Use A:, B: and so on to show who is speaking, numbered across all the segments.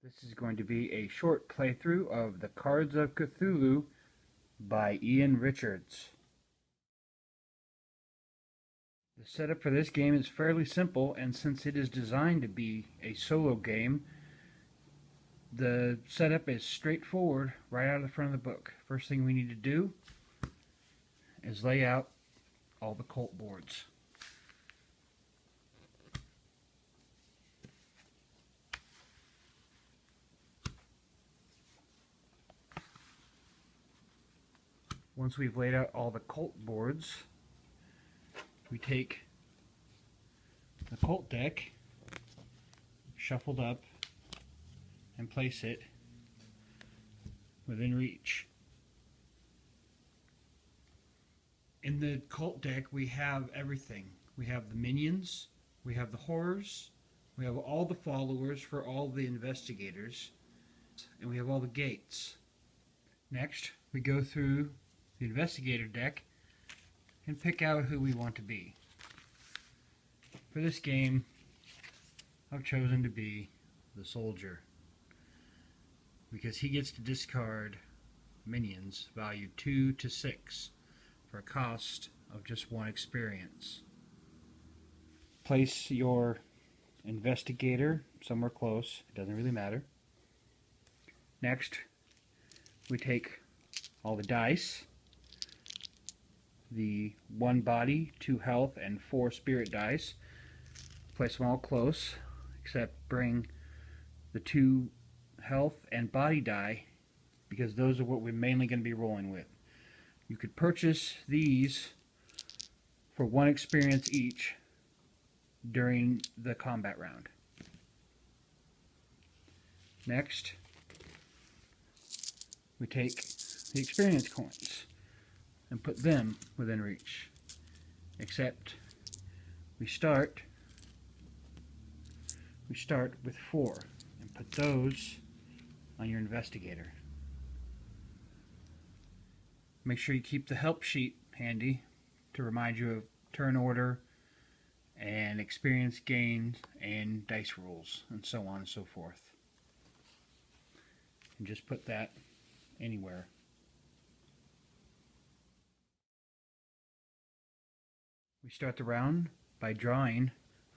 A: This is going to be a short playthrough of The Cards of Cthulhu by Ian Richards. The setup for this game is fairly simple, and since it is designed to be a solo game, the setup is straightforward right out of the front of the book. First thing we need to do is lay out all the colt boards. Once we've laid out all the colt boards, we take the colt deck, shuffled up, and place it within reach. In the colt deck we have everything. We have the minions, we have the horrors, we have all the followers for all the investigators, and we have all the gates. Next, we go through the investigator deck and pick out who we want to be. For this game, I've chosen to be the soldier because he gets to discard minions valued 2 to 6 for a cost of just 1 experience. Place your investigator somewhere close, it doesn't really matter. Next, we take all the dice, the 1 body, 2 health, and 4 spirit dice. Place them all close, except bring the 2 health and body die, because those are what we're mainly going to be rolling with. You could purchase these for 1 experience each during the combat round. Next, we take the experience coins and put them within reach, except we start with 4 and put those on your investigator. Make sure you keep the help sheet handy to remind you of turn order and experience gains and dice rules and so on and so forth. And just put that anywhere. We start the round by drawing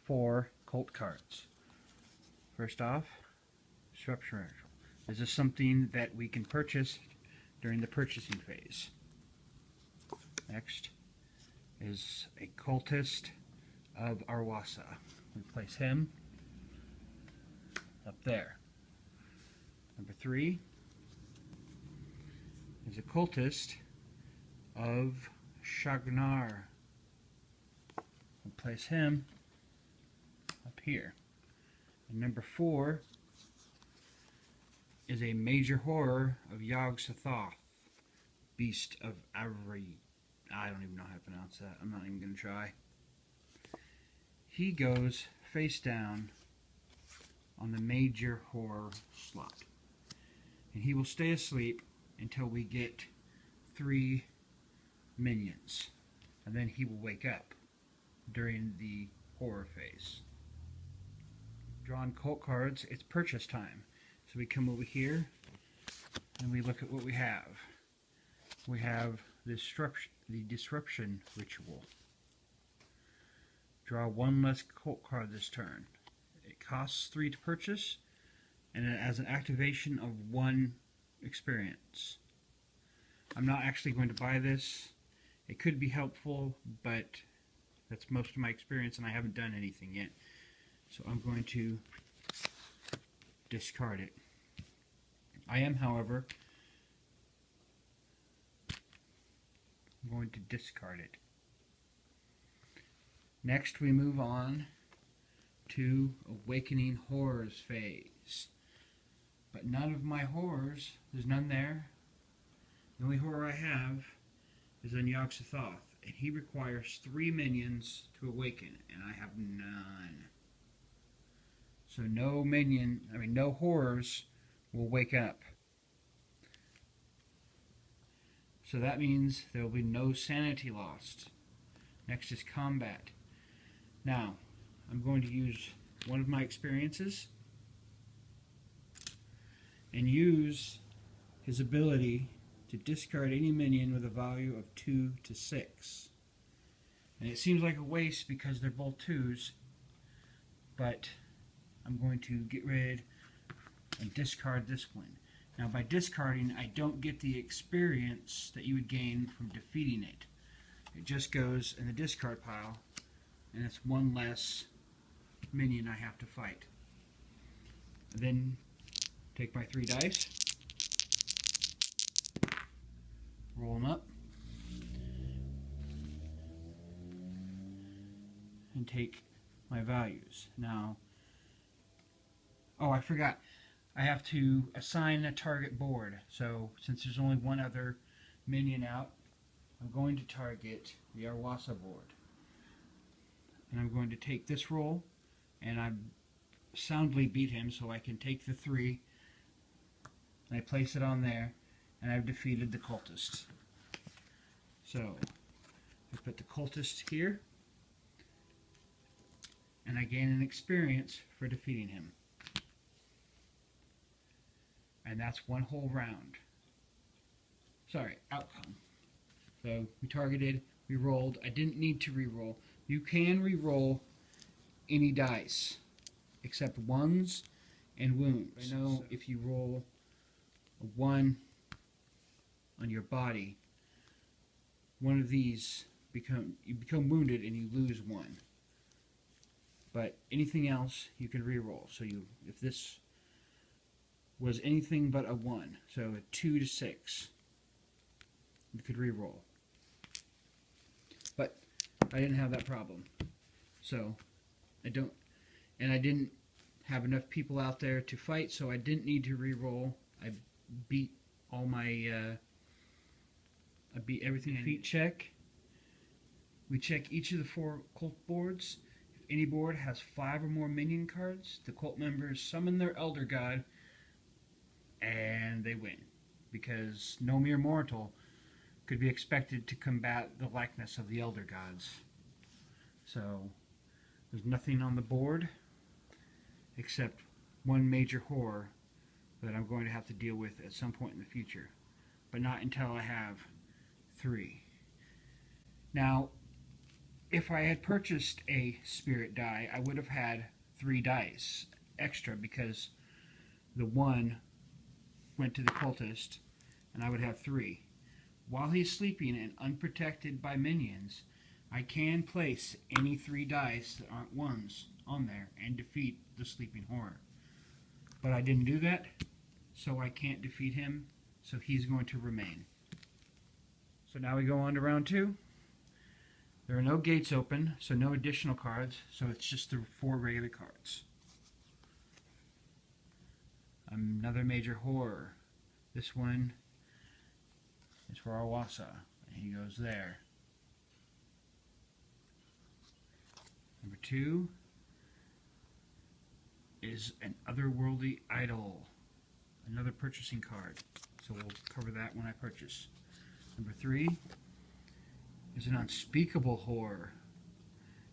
A: 4 colt cards. First off, disruption ritual. This is something that we can purchase during the purchasing phase. Next is a cultist of Arwasa. We place him up there. Number 3 is a cultist of Shagnar. We'll place him up here. And number 4 is a major horror of Yog-Sothoth, beast of Avery. I don't even know how to pronounce that. I'm not even going to try. He goes face down on the major horror slot. And he will stay asleep until we get 3 minions. And then he will wake up during the horror phase. Drawn colt cards, it's purchase time. So we come over here and we look at what we have. We have the disruption ritual. Draw 1 less colt card this turn. It costs 3 to purchase, and it has an activation of 1 experience. I'm not actually going to buy this. It could be helpful, but that's most of my experience and I haven't done anything yet. So I'm going to discard it. I am, however, going to discard it. Next we move on to Awakening Horrors phase. But none of my horrors, there's none there. The only horror I have is on Yog-Sothoth, and he requires 3 minions to awaken, and I have none. So no horrors will wake up. So that means there will be no sanity lost. Next is combat. Now, I'm going to use one of my experiences and use his ability to discard any minion with a value of 2 to 6. And it seems like a waste because they're both 2s, but I'm going to get rid and discard this one. Now by discarding, I don't get the experience that you would gain from defeating it. It just goes in the discard pile, and it's one less minion I have to fight. And then take my 3 dice, roll them up, and take my values. Now, oh, I forgot. I have to assign a target board. So since there's only one other minion out, I'm going to target the Arwasa board. And I'm going to take this roll, and I soundly beat him, so I can take the 3, and I place it on there, and I've defeated the cultist. So I put the cultist here, and I gain an experience for defeating him. And that's one whole round. Sorry, outcome. So we targeted, we rolled. I didn't need to re-roll. You can re-roll any dice except ones and wounds. I know if you roll a 1 on your body, one of these you become wounded and you lose 1. But anything else you can re-roll. So if this was anything but a 1, so a 2 to 6, you could re-roll. But I didn't have that problem. So I didn't have enough people out there to fight, so I didn't need to re-roll. I beat all my I beat everything. Defeat check. We check each of the 4 cult boards. If any board has 5 or more minion cards, the cult members summon their elder god and they win, because no mere mortal could be expected to combat the likeness of the elder gods. So there's nothing on the board except one major horror that I'm going to have to deal with at some point in the future, but not until I have 3. Now, if I had purchased a spirit die, I would have had 3 dice extra, because the 1 went to the cultist, and I would have 3. While he's sleeping and unprotected by minions, I can place any 3 dice that aren't 1s on there and defeat the sleeping horror. But I didn't do that, so I can't defeat him, so he's going to remain. So now we go on to round 2. There are no gates open, so no additional cards, so it's just the 4 regular cards. Another major horror. This one is for Arwasa, and he goes there. Number 2 is an otherworldly idol, another purchasing card, so we'll cover that when I purchase. Number 3 is an unspeakable horror,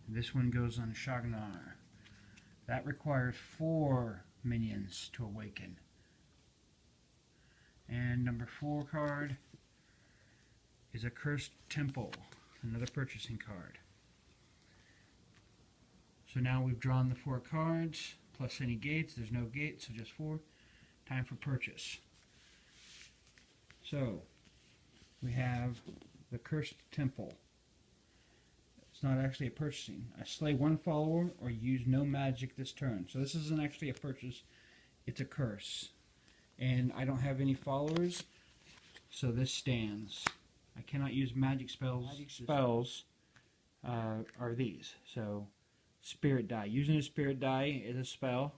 A: and this one goes on Shagnar. That requires 4 minions to awaken. And number 4 card is a cursed temple, another purchasing card. So now we've drawn the 4 cards, plus any gates. There's no gates, so just 4. Time for purchase. So we have the cursed temple. It's not actually a purchasing. I slay 1 follower or use no magic this turn. So this isn't actually a purchase, it's a curse. And I don't have any followers, so this stands. I cannot use magic spells. Magic spells are these. So spirit die. Using a spirit die is a spell.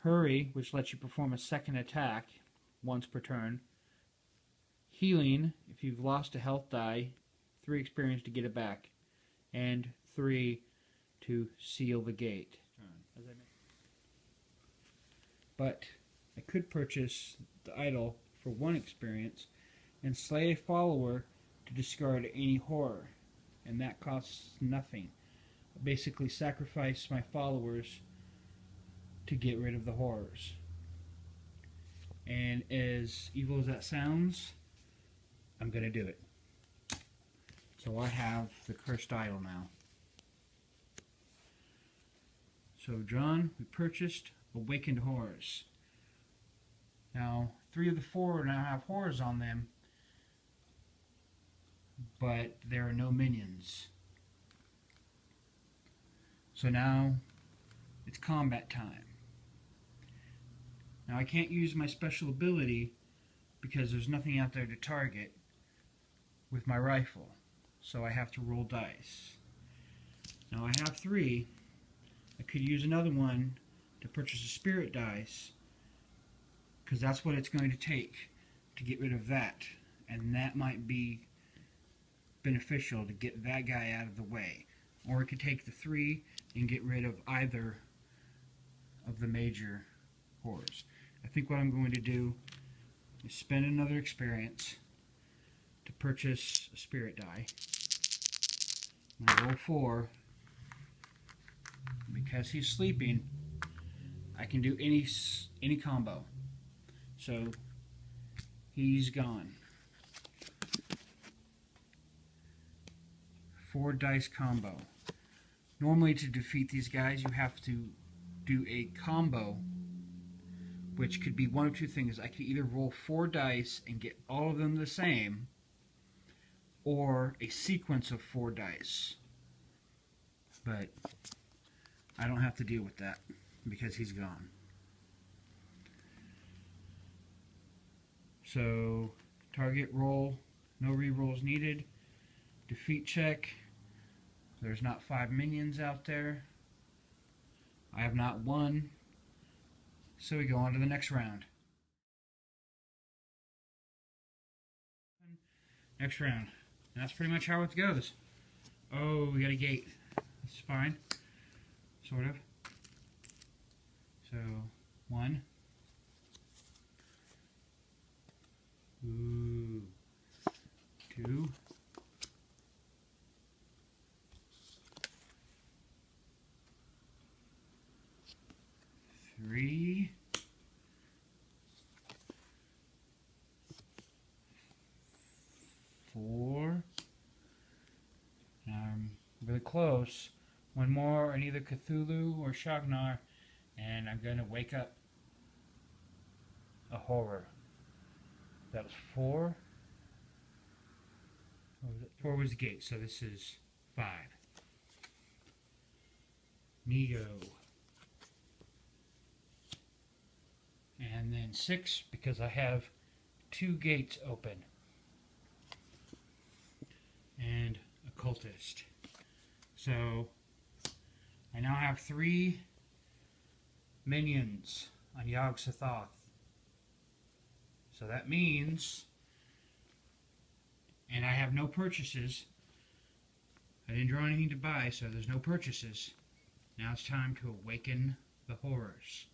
A: Hurry, which lets you perform a second attack once per turn. Healing, if you've lost a health die, 3 experience to get it back. And 3 to seal the gate. But I could purchase the idol for 1 experience and slay a follower to discard any horror, and that costs nothing. I basically sacrifice my followers to get rid of the horrors. And as evil as that sounds, I'm going to do it. So I have the cursed idol now. So John, we purchased awakened horrors. Now, 3 of the 4 now have horrors on them, but there are no minions. So now it's combat time. Now I can't use my special ability because there's nothing out there to target with my rifle. So I have to roll dice. Now I have 3. I could use another one to purchase a spirit dice, because that's what it's going to take to get rid of that. And that might be beneficial to get that guy out of the way. Or it could take the 3 and get rid of either of the major horrors. I think what I'm going to do is spend another experience to purchase a spirit die. I'm going to roll 4. Because he's sleeping, I can do any combo. So he's gone. 4 dice combo. Normally to defeat these guys you have to do a combo, which could be one of 2 things. I could either roll 4 dice and get all of them the same, or a sequence of 4 dice. But I don't have to deal with that because he's gone. So, target roll, no rerolls needed. Defeat check, there's not 5 minions out there. I have not won. So we go on to the next round. Next round. And that's pretty much how it goes. Oh, we got a gate. That's fine. Sort of. So, 1. Ooh. 2. 3. 4. Now I'm really close. 1 more on either Cthulhu or Shagnar, and I'm going to wake up a horror. That was 4. 4 was the gate, so this is 5. Neo. And then 6, because I have 2 gates open. And a cultist. So I now have 3 minions on Yog-Sothoth. So that means, and I have no purchases. I didn't draw anything to buy, so there's no purchases. Now it's time to awaken the horrors.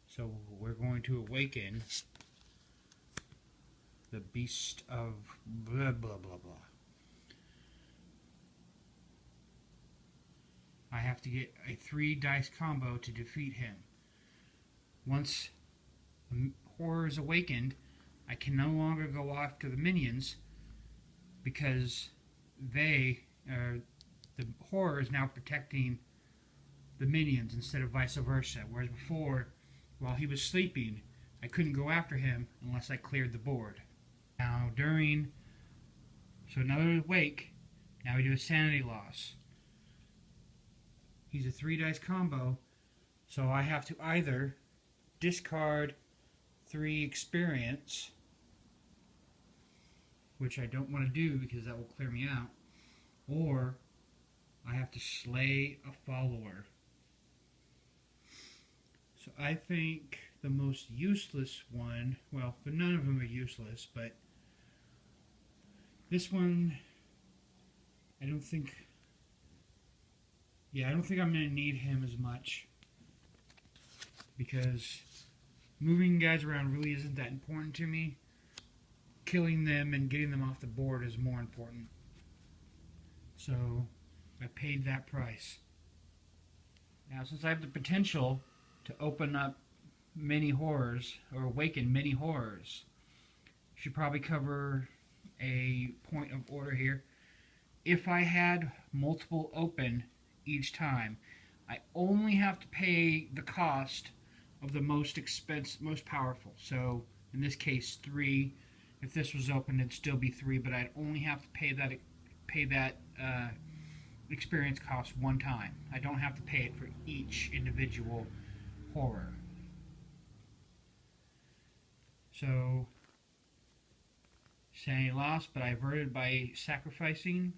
A: So we're going to awaken the beast of blah blah blah blah. I have to get a 3 dice combo to defeat him. Once the horror is awakened, I can no longer go after the minions because the horror is now protecting the minions instead of vice versa. Whereas before, while he was sleeping, I couldn't go after him unless I cleared the board. Now so now that he's awake, now we do a sanity loss. He's a 3 dice combo, so I have to either discard 3 experience, which I don't want to do because that will clear me out, or I have to slay a follower. So I think the most useless one, well, but none of them are useless, but this one, I don't think I'm going to need him as much, because moving guys around really isn't that important to me. Killing them and getting them off the board is more important. So I paid that price. Now, since I have the potential to open up mini horrors, or awaken mini horrors. Should probably cover a point of order here. If I had multiple open each time, I only have to pay the cost of the most powerful. So in this case, 3. If this was open, it'd still be 3, but I'd only have to pay that experience cost one time. I don't have to pay it for each individual horror. So, sanity lost, but I averted by sacrificing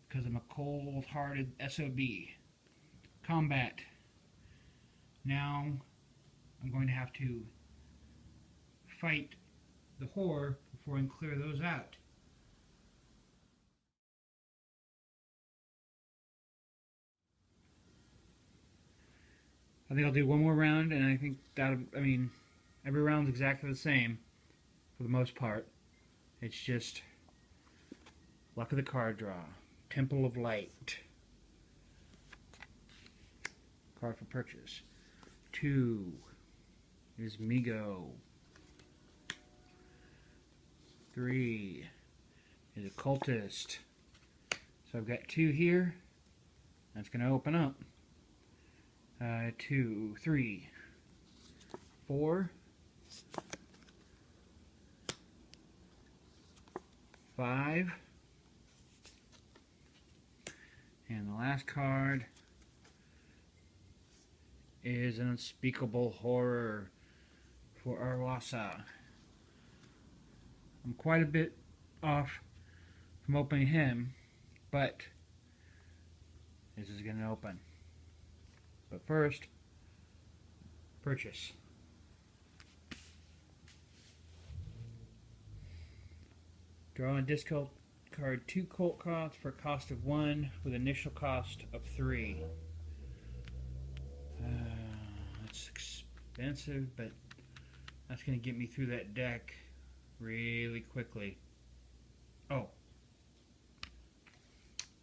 A: because I'm a cold-hearted SOB. Combat. Now, I'm going to have to fight the horror before I can clear those out. I think I'll do one more round, and I think every round's exactly the same for the most part. It's just luck of the card draw. Temple of Light. Card for purchase. 2 is Migo. 3 is a cultist. So I've got 2 here. That's going to open up. 2, 3, 4, 5, and the last card is an unspeakable horror for Arwasa. I'm quite a bit off from opening him, but this is going to open. But first, purchase. Draw and discard 2 colt costs for a cost of 1 with initial cost of 3. That's expensive, but that's going to get me through that deck really quickly. Oh,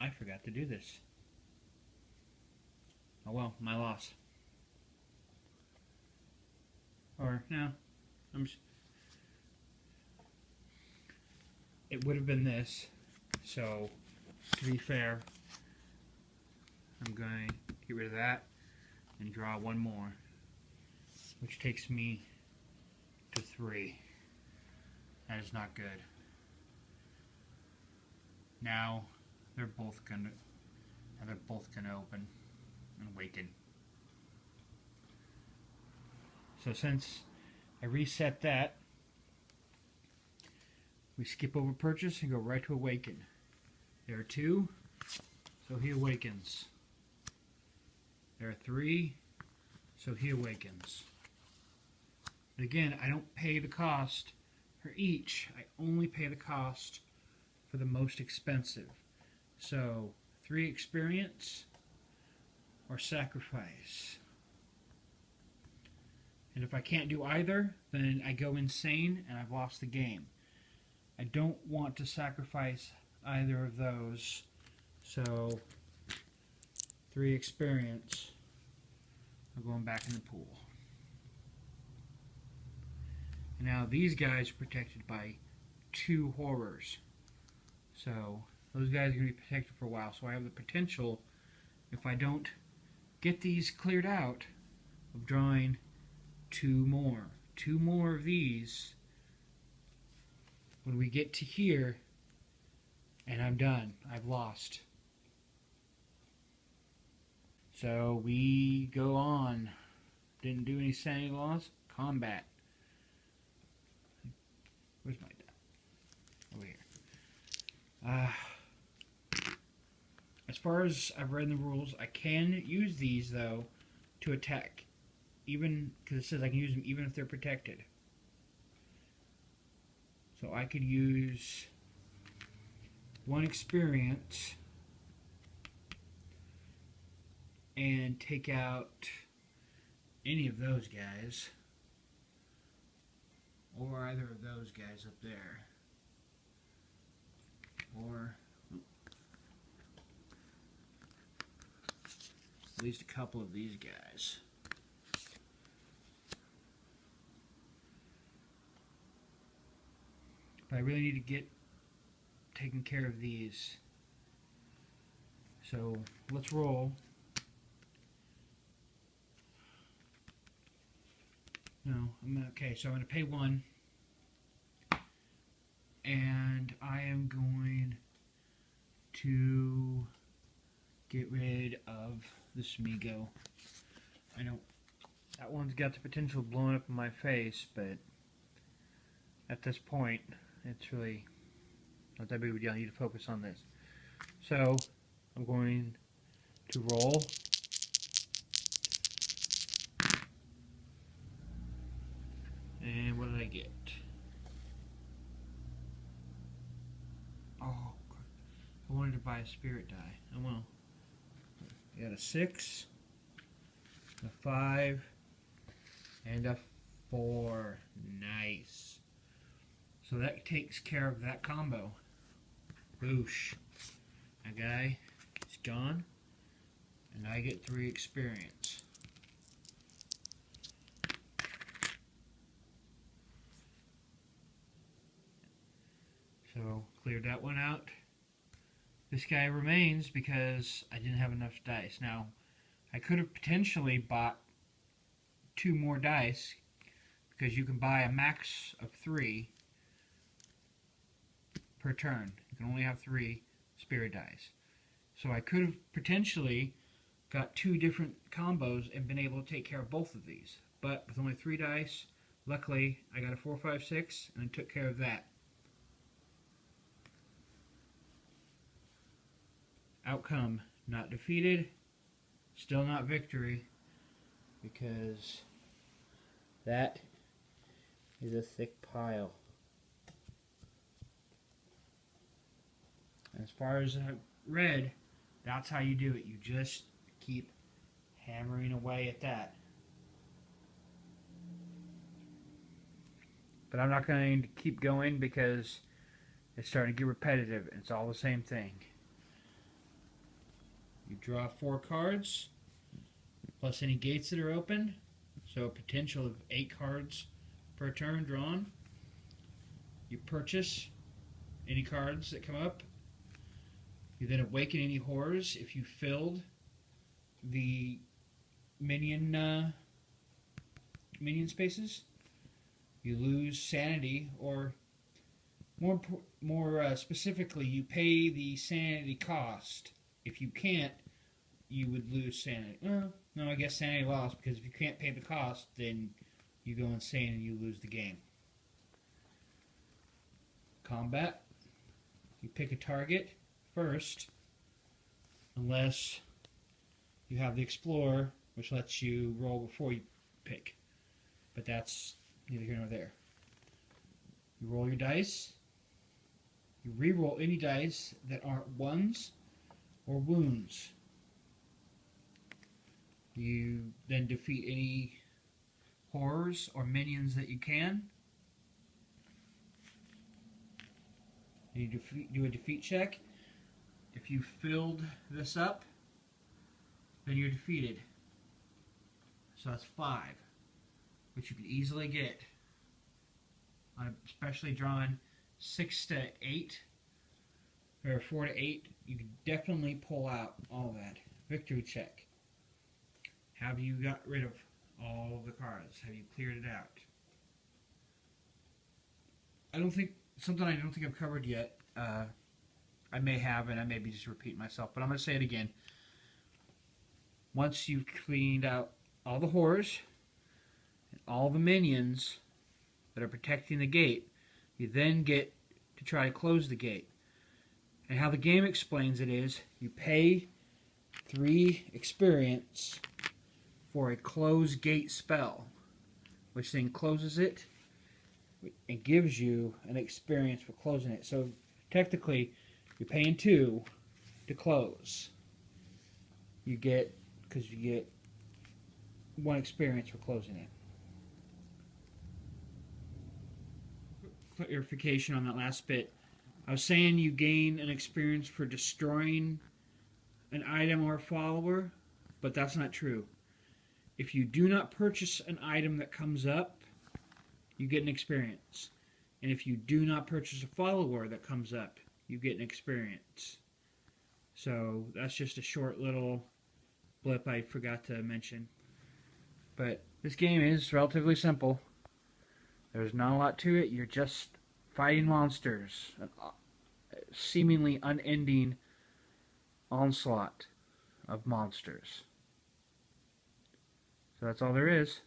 A: I forgot to do this. Oh well, my loss. Or, no, it would have been this, so to be fair, I'm going to get rid of that and draw 1 more, which takes me to 3. That is not good. Now they're both gonna open and awaken. So since I reset that, we skip over purchase and go right to awaken. There are 2, so he awakens. There are 3, so he awakens. But again, I don't pay the cost for each. I only pay the cost for the most expensive. So 3 experience or sacrifice. And if I can't do either, then I go insane and I've lost the game. I don't want to sacrifice either of those, so 3 experience are going back in the pool. And now these guys are protected by 2 horrors, so those guys are going to be protected for a while. So I have the potential, if I don't get these cleared out, of drawing 2 more. 2 more of these when we get to here, and I'm done. I've lost. So we go on. Didn't do any sanity loss. Combat. Where's my die? Over here. As far as I've read in the rules, I can use these, though, to attack. Even, because it says I can use them even if they're protected. So I could use 1 experience and take out any of those guys, or either of those guys up there, or at least a couple of these guys. I really need to get taking care of these. So let's roll. No, okay, so I'm going to pay 1. And I am going to get rid of the Smigo. I know that one's got the potential of blowing up in my face, but at this point, it's really not that big of a deal. I need to focus on this. So, I'm going to roll. And what did I get? Oh, I wanted to buy a spirit die. Oh well. I got a 6, a 5, and a 4. Nice. So that takes care of that combo. Boosh. That guy is gone, and I get 3 experience. So, cleared that one out. This guy remains because I didn't have enough dice. Now, I could have potentially bought 2 more dice because you can buy a max of 3 per turn. You can only have 3 spirit dice. So I could have potentially got 2 different combos and been able to take care of both of these. But with only 3 dice, luckily I got a 4, 5, 6 and I took care of that. Outcome, not defeated, still not victory, because that is a thick pile. As far as I've read, that's how you do it. You just keep hammering away at that. But I'm not going to keep going because it's starting to get repetitive. It's all the same thing. You draw 4 cards, plus any gates that are open, so a potential of 8 cards per turn drawn. You purchase any cards that come up. You then awaken any horrors if you filled the minion spaces. You lose sanity, or more specifically, you pay the sanity cost. If you can't, you would lose sanity. Well, no, I guess sanity lost, because if you can't pay the cost, then you go insane and you lose the game. Combat. You pick a target first, unless you have the Explorer, which lets you roll before you pick. But that's neither here nor there. You roll your dice. You re-roll any dice that aren't ones or wounds. You then defeat any horrors or minions that you can. You do a defeat check. If you filled this up, then you're defeated. So that's 5, which you can easily get. Especially drawing 6 to 8, or 4 to 8, you can definitely pull out all that. Victory check. Have you got rid of all of the cards? Have you cleared it out? Something I don't think I've covered yet. I may have, and I may be just repeating myself, but I'm going to say it again. Once you've cleaned out all the horrors and all the minions that are protecting the gate, you then get to try to close the gate. And how the game explains it is, you pay 3 experience for a close gate spell, which then closes it and gives you an experience for closing it. So technically, you're paying 2 to close. Because you get 1 experience for closing it. Clarification on that last bit. I was saying you gain an experience for destroying an item or a follower, but that's not true. If you do not purchase an item that comes up, you get an experience. And if you do not purchase a follower that comes up, you get an experience. So that's just a short little blip I forgot to mention. But this game is relatively simple. There's not a lot to it. You're just fighting monsters. An seemingly unending onslaught of monsters. So that's all there is.